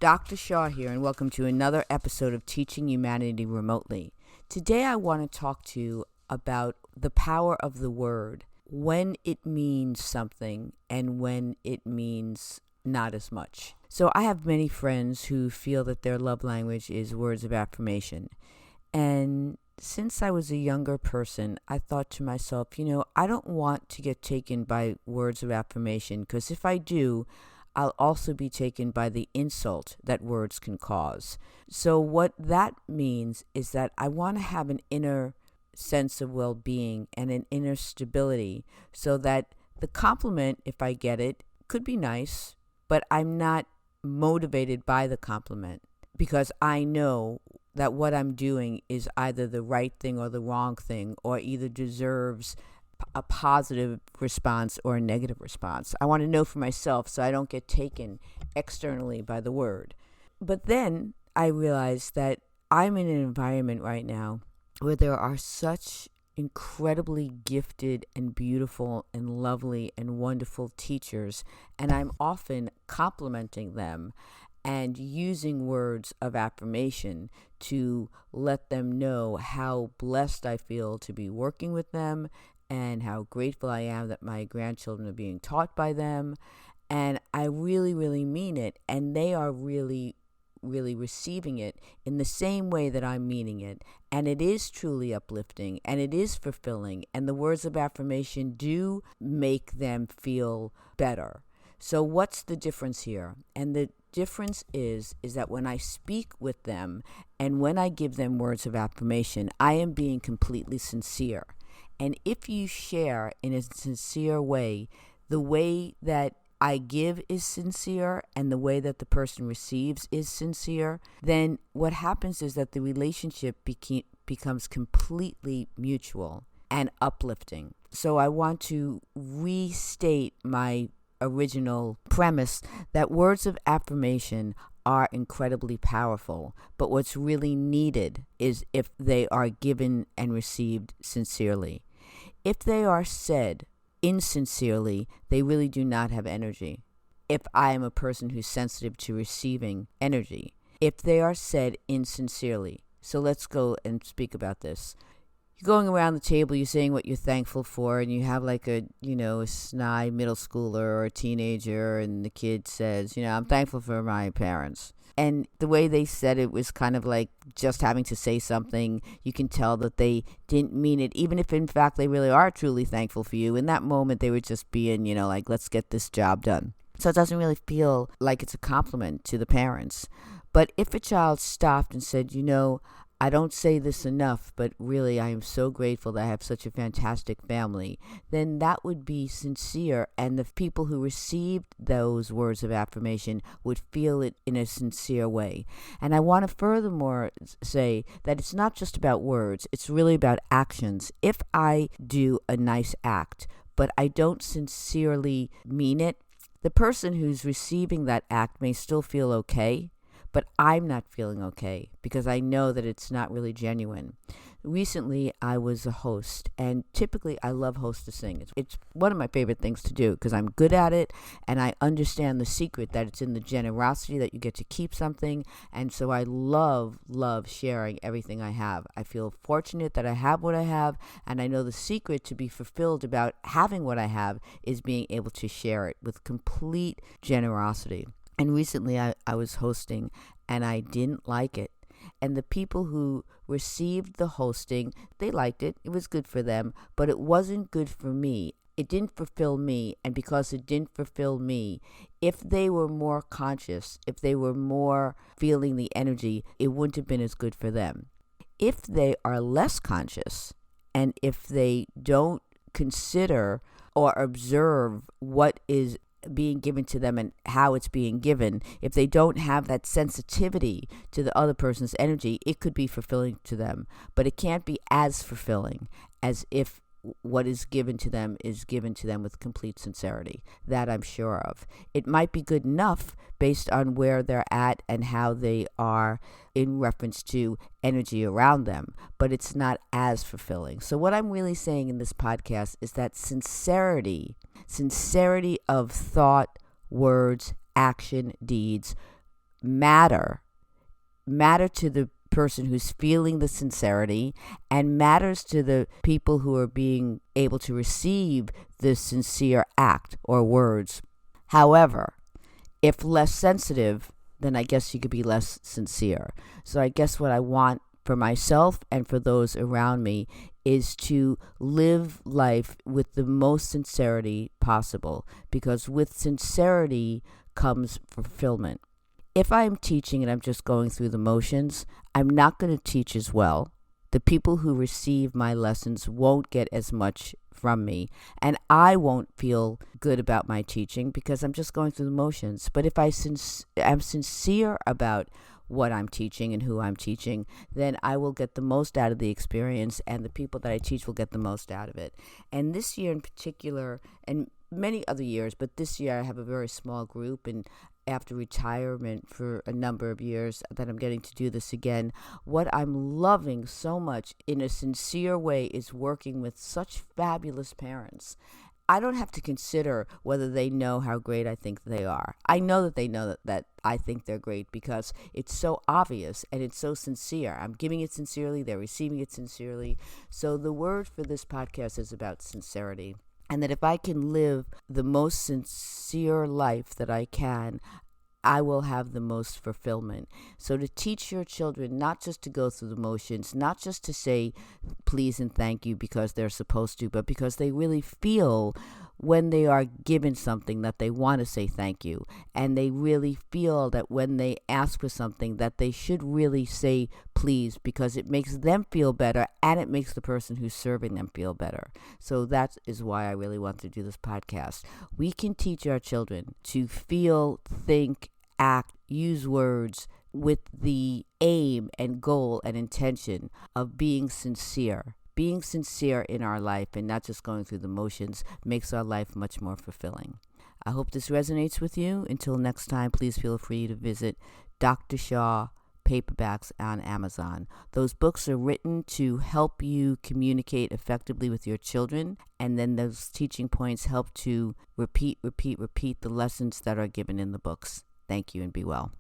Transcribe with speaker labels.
Speaker 1: Dr. Shaw here, and welcome to another episode of Teaching Humanity Remotely. Today I want to talk to you about the power of the word, when it means something and when it means not as much. So I have many friends who feel that their love language is words of affirmation. And since I was a younger person, I thought to myself, I don't want to get taken by words of affirmation, because if I do, I'll also be taken by the insult that words can cause. So what that means is that I want to have an inner sense of well-being and an inner stability, so that the compliment, if I get it, could be nice, but I'm not motivated by the compliment, because I know that what I'm doing is either the right thing or the wrong thing, or either deserves a positive response or a negative response. I want to know for myself so I don't get taken externally by the word. But then I realized that I'm in an environment right now where there are such incredibly gifted and beautiful and lovely and wonderful teachers, and I'm often complimenting them and using words of affirmation to let them know how blessed I feel to be working with them, and how grateful I am that my grandchildren are being taught by them. And I really, really mean it. And they are really, really receiving it in the same way that I'm meaning it. And it is truly uplifting, and it is fulfilling. And the words of affirmation do make them feel better. So what's the difference here? And the difference is that when I speak with them and when I give them words of affirmation, I am being completely sincere. And if you share in a sincere way, the way that I give is sincere and the way that the person receives is sincere, then what happens is that the relationship becomes completely mutual and uplifting. So I want to restate my original premise that words of affirmation are incredibly powerful, but what's really needed is if they are given and received sincerely. If they are said insincerely, they really do not have energy. If I am a person who's sensitive to receiving energy, if they are said insincerely. So let's go and speak about this. You're going around the table, you're saying what you're thankful for, and you have like a snide middle schooler or a teenager, and the kid says, I'm thankful for my parents. And the way they said it was kind of like just having to say something. You can tell that they didn't mean it, even if in fact they really are truly thankful for you. In that moment, they were just being, like, let's get this job done. So it doesn't really feel like it's a compliment to the parents. But if a child stopped and said, I don't say this enough, but really I am so grateful that I have such a fantastic family, then that would be sincere, and the people who received those words of affirmation would feel it in a sincere way. And I want to furthermore say that it's not just about words, it's really about actions. If I do a nice act, but I don't sincerely mean it, the person who's receiving that act may still feel okay, but I'm not feeling okay because I know that it's not really genuine. Recently, I was a host, and typically I love hostessing. It's one of my favorite things to do because I'm good at it, and I understand the secret that it's in the generosity that you get to keep something, and so I love sharing everything I have. I feel fortunate that I have what I have, and I know the secret to be fulfilled about having what I have is being able to share it with complete generosity. And recently I was hosting, and I didn't like it. And the people who received the hosting, they liked it. It was good for them, but it wasn't good for me. It didn't fulfill me. And because it didn't fulfill me, if they were more conscious, if they were more feeling the energy, it wouldn't have been as good for them. If they are less conscious, and if they don't consider or observe what is being given to them and how it's being given, if they don't have that sensitivity to the other person's energy, it could be fulfilling to them, but it can't be as fulfilling as if what is given to them is given to them with complete sincerity. That I'm sure of. It might be good enough based on where they're at and how they are in reference to energy around them, but it's not as fulfilling. So what I'm really saying in this podcast is that sincerity of thought, words, action, deeds matter to the person who's feeling the sincerity, and matters to the people who are being able to receive the sincere act or words. However, if less sensitive, then I guess you could be less sincere. So I guess what I want for myself and for those around me is to live life with the most sincerity possible, because with sincerity comes fulfillment. If I'm teaching and I'm just going through the motions, I'm not going to teach as well. The people who receive my lessons won't get as much from me, and I won't feel good about my teaching because I'm just going through the motions. But if I am sincere about what I'm teaching and who I'm teaching, then I will get the most out of the experience, and the people that I teach will get the most out of it. And this year in particular, and many other years, but this year I have a very small group, and after retirement for a number of years that I'm getting to do this again, what I'm loving so much in a sincere way is working with such fabulous parents. I don't have to consider whether they know how great I think they are. I know that they know that I think they're great because it's so obvious and it's so sincere. I'm giving it sincerely, they're receiving it sincerely. So the word for this podcast is about sincerity. And that if I can live the most sincere life that I can, I will have the most fulfillment. So to teach your children not just to go through the motions, not just to say please and thank you because they're supposed to, but because they really feel when they are given something that they want to say thank you. And they really feel that when they ask for something that they should really say please, because it makes them feel better and it makes the person who's serving them feel better. So that is why I really want to do this podcast. We can teach our children to feel, think, act, use words with the aim and goal and intention of being sincere. Being sincere in our life and not just going through the motions makes our life much more fulfilling. I hope this resonates with you. Until next time, please feel free to visit Dr. Shaw paperbacks on Amazon. Those books are written to help you communicate effectively with your children, and then those teaching points help to repeat the lessons that are given in the books. Thank you and be well.